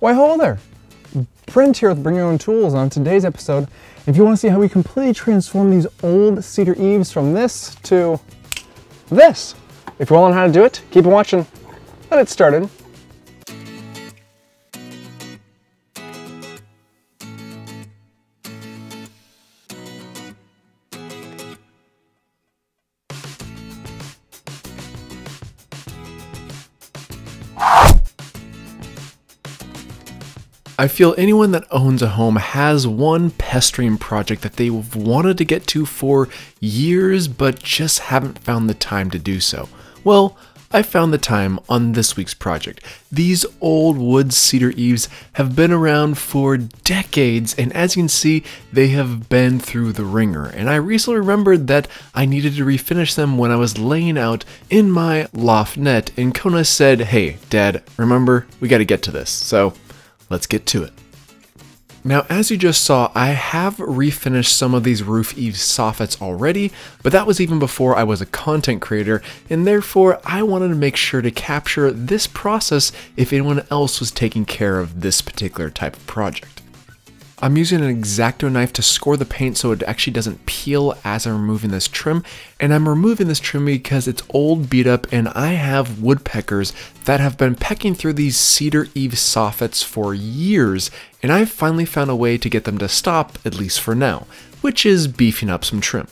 Why ho there! Brent here with Bring Your Own Tools. On today's episode, if you want to see how we completely transform these old cedar eaves from this to this. If you want to learn how to do it, keep watching. Let's get started. I feel anyone that owns a home has one pestering project that they've wanted to get to for years but just haven't found the time to do so. Well, I found the time on this week's project. These old wood cedar eaves have been around for decades, and as you can see, they have been through the ringer. And I recently remembered that I needed to refinish them when I was laying out in my loft net, and Kona said, "Hey, Dad, remember, we gotta get to this." So let's get to it. Now, as you just saw, I have refinished some of these roof eave soffits already, but that was even before I was a content creator, and therefore I wanted to make sure to capture this process if anyone else was taking care of this particular type of project. I'm using an X-Acto knife to score the paint so it actually doesn't peel as I'm removing this trim, and I'm removing this trim because it's old, beat up, and I have woodpeckers that have been pecking through these cedar eave soffits for years, and I've finally found a way to get them to stop, at least for now, which is beefing up some trim.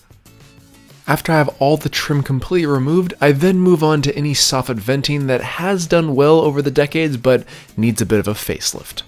After I have all the trim completely removed, I then move on to any soffit venting that has done well over the decades but needs a bit of a facelift.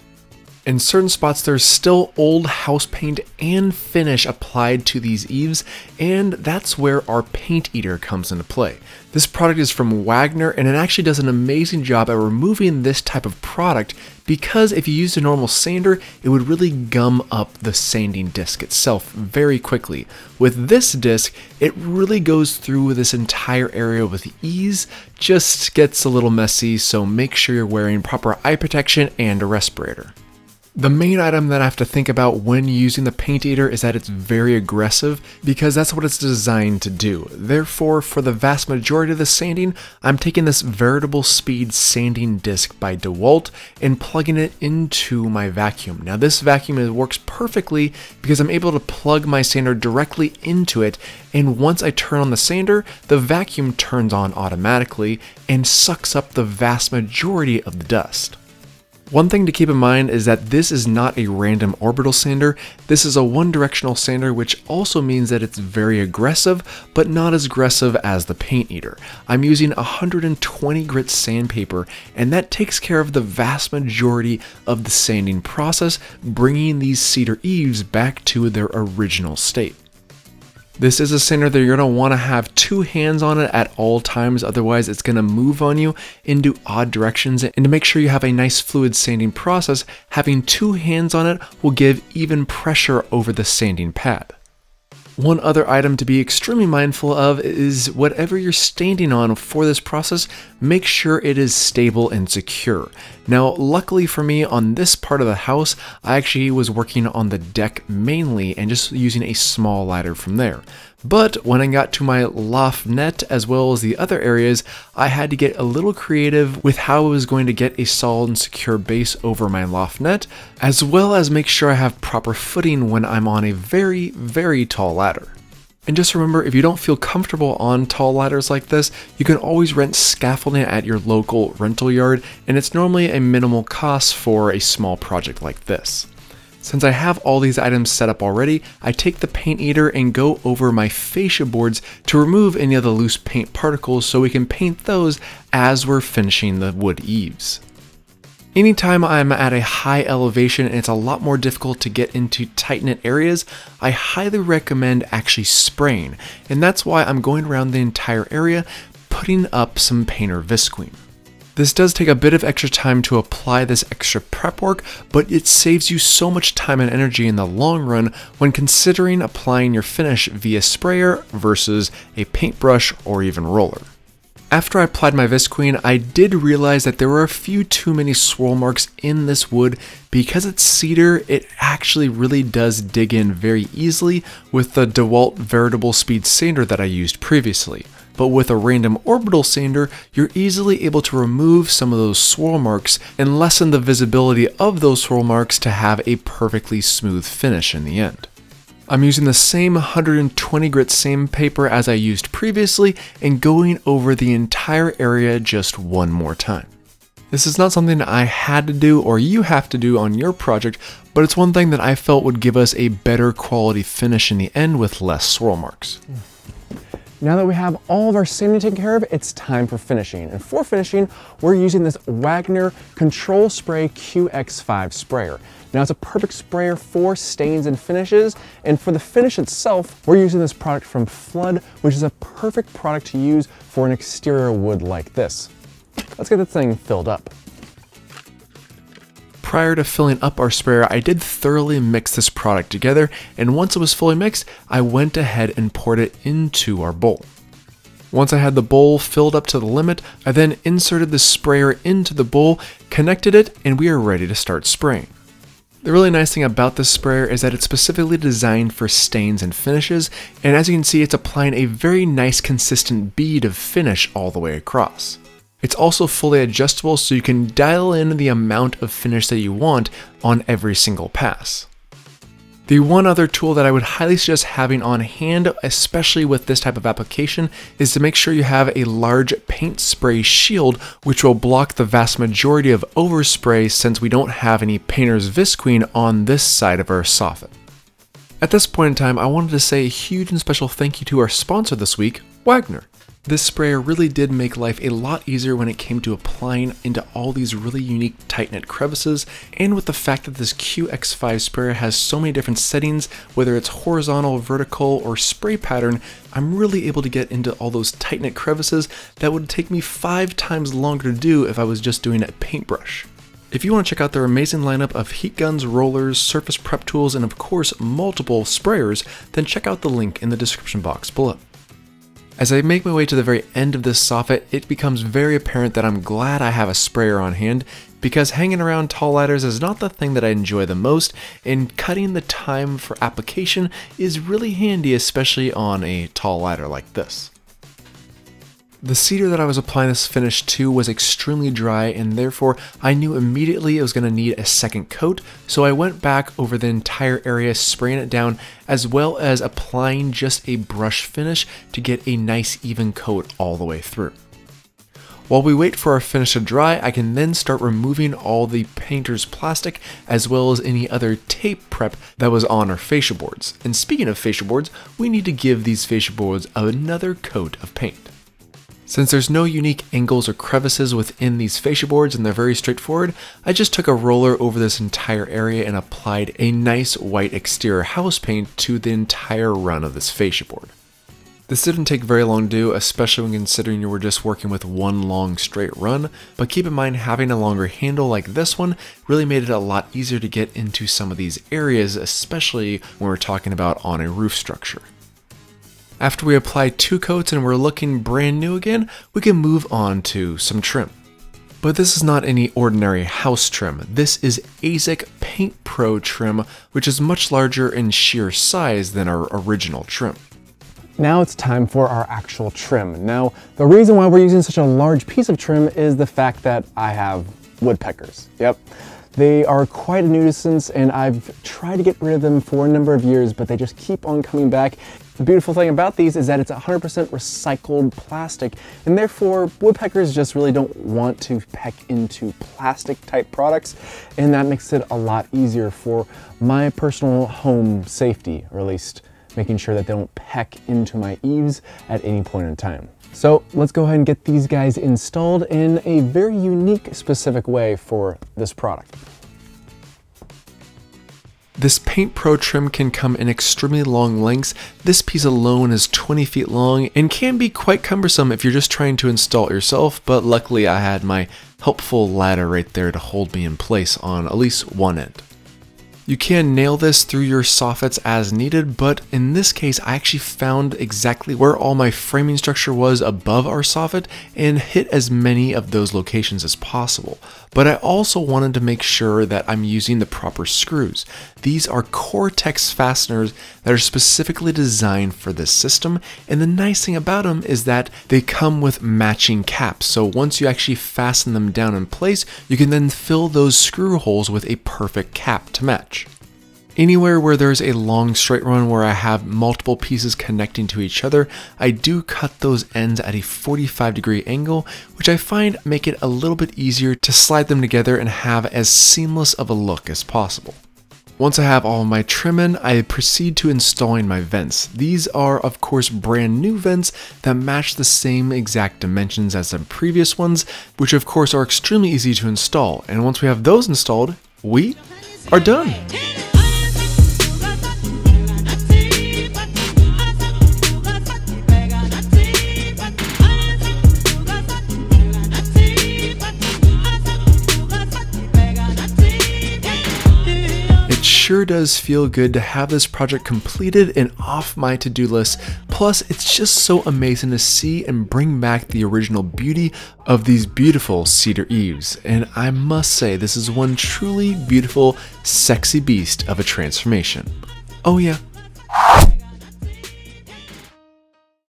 In certain spots, there's still old house paint and finish applied to these eaves, and that's where our paint eater comes into play. This product is from Wagner, and it actually does an amazing job at removing this type of product because if you used a normal sander, it would really gum up the sanding disc itself very quickly. With this disc, it really goes through this entire area with ease, just gets a little messy, so make sure you're wearing proper eye protection and a respirator. The main item that I have to think about when using the paint eater is that it's very aggressive because that's what it's designed to do. Therefore, for the vast majority of the sanding, I'm taking this variable speed sanding disc by DeWalt and plugging it into my vacuum. Now this vacuum works perfectly because I'm able to plug my sander directly into it, and once I turn on the sander, the vacuum turns on automatically and sucks up the vast majority of the dust. One thing to keep in mind is that this is not a random orbital sander, this is a one-directional sander, which also means that it's very aggressive, but not as aggressive as the paint eater. I'm using 120 grit sandpaper, and that takes care of the vast majority of the sanding process, bringing these cedar eaves back to their original state. This is a sander that you're going to want to have two hands on it at all times, otherwise it's going to move on you into odd directions. And to make sure you have a nice fluid sanding process, having two hands on it will give even pressure over the sanding pad. One other item to be extremely mindful of is whatever you're standing on for this process, make sure it is stable and secure. Now, luckily for me, on this part of the house, I actually was working on the deck mainly and just using a small ladder from there. But when I got to my loft net as well as the other areas, I had to get a little creative with how I was going to get a solid and secure base over my loft net, as well as make sure I have proper footing when I'm on a very, very tall ladder. And just remember, if you don't feel comfortable on tall ladders like this, you can always rent scaffolding at your local rental yard, and it's normally a minimal cost for a small project like this. Since I have all these items set up already, I take the paint eater and go over my fascia boards to remove any of the loose paint particles so we can paint those as we're finishing the wood eaves. Anytime I'm at a high elevation and it's a lot more difficult to get into tight-knit areas, I highly recommend actually spraying, and that's why I'm going around the entire area putting up some painter visqueen. This does take a bit of extra time to apply this extra prep work, but it saves you so much time and energy in the long run when considering applying your finish via sprayer versus a paintbrush or even roller. After I applied my visqueen, I did realize that there were a few too many swirl marks in this wood. Because it's cedar, it actually really does dig in very easily with the DeWalt variable speed sander that I used previously. but with a random orbital sander, you're easily able to remove some of those swirl marks and lessen the visibility of those swirl marks to have a perfectly smooth finish in the end. I'm using the same 120 grit sandpaper as I used previously and going over the entire area just one more time. This is not something I had to do or you have to do on your project, but it's one thing that I felt would give us a better quality finish in the end with less swirl marks. Now that we have all of our sanding taken care of, it's time for finishing. And for finishing, we're using this Wagner Control Spray QX5 sprayer. Now it's a perfect sprayer for stains and finishes, and for the finish itself, we're using this product from Flood, which is a perfect product to use for an exterior wood like this. Let's get this thing filled up. Prior to filling up our sprayer, I did thoroughly mix this product together, and once it was fully mixed, I went ahead and poured it into our bowl. Once I had the bowl filled up to the limit, I then inserted the sprayer into the bowl, connected it, and we are ready to start spraying. The really nice thing about this sprayer is that it's specifically designed for stains and finishes, and as you can see, it's applying a very nice consistent bead of finish all the way across. It's also fully adjustable, so you can dial in the amount of finish that you want on every single pass. The one other tool that I would highly suggest having on hand, especially with this type of application, is to make sure you have a large paint spray shield, which will block the vast majority of overspray since we don't have any painter's visqueen on this side of our soffit. At this point in time, I wanted to say a huge and special thank you to our sponsor this week, Wagner. This sprayer really did make life a lot easier when it came to applying into all these really unique tight-knit crevices, and with the fact that this QX5 sprayer has so many different settings, whether it's horizontal, vertical, or spray pattern, I'm really able to get into all those tight-knit crevices that would take me 5 times longer to do if I was just doing a paintbrush. If you want to check out their amazing lineup of heat guns, rollers, surface prep tools, and of course multiple sprayers, then check out the link in the description box below. As I make my way to the very end of this soffit, it becomes very apparent that I'm glad I have a sprayer on hand, because hanging around tall ladders is not the thing that I enjoy the most, and cutting the time for application is really handy, especially on a tall ladder like this. The cedar that I was applying this finish to was extremely dry, and therefore I knew immediately it was going to need a second coat, so I went back over the entire area, spraying it down, as well as applying just a brush finish to get a nice even coat all the way through. While we wait for our finish to dry, I can then start removing all the painter's plastic as well as any other tape prep that was on our fascia boards. And speaking of fascia boards, we need to give these fascia boards another coat of paint. Since there's no unique angles or crevices within these fascia boards and they're very straightforward, I just took a roller over this entire area and applied a nice white exterior house paint to the entire run of this fascia board. This didn't take very long to do, especially when considering you were just working with one long straight run, but keep in mind having a longer handle like this one really made it a lot easier to get into some of these areas, especially when we're talking about on a roof structure. After we apply 2 coats and we're looking brand new again, we can move on to some trim. But this is not any ordinary house trim. This is AZEK Paint Pro trim, which is much larger in sheer size than our original trim. Now it's time for our actual trim. Now, the reason why we're using such a large piece of trim is the fact that I have woodpeckers. Yep. They are quite a nuisance, and I've tried to get rid of them for a number of years, but they just keep on coming back. The beautiful thing about these is that it's 100% recycled plastic, and therefore woodpeckers just really don't want to peck into plastic type products, and that makes it a lot easier for my personal home safety, or at least making sure that they don't peck into my eaves at any point in time. So let's go ahead and get these guys installed in a very unique, specific way for this product. This Paint Pro trim can come in extremely long lengths. This piece alone is 20 feet long and can be quite cumbersome if you're just trying to install it yourself, but luckily I had my helpful ladder right there to hold me in place on at least one end. You can nail this through your soffits as needed, but in this case I actually found exactly where all my framing structure was above our soffit and hit as many of those locations as possible. But I also wanted to make sure that I'm using the proper screws. These are Cortex fasteners that are specifically designed for this system, and the nice thing about them is that they come with matching caps, so once you actually fasten them down in place, you can then fill those screw holes with a perfect cap to match. Anywhere where there's a long straight run where I have multiple pieces connecting to each other, I do cut those ends at a 45-degree angle, which I find make it a little bit easier to slide them together and have as seamless of a look as possible. Once I have all of my trim in, I proceed to installing my vents. These are of course brand new vents that match the same exact dimensions as the previous ones, which of course are extremely easy to install. And once we have those installed, we are done. Sure does feel good to have this project completed and off my to-do list. Plus, it's just so amazing to see and bring back the original beauty of these beautiful cedar eaves. And I must say, this is one truly beautiful, sexy beast of a transformation. Oh yeah,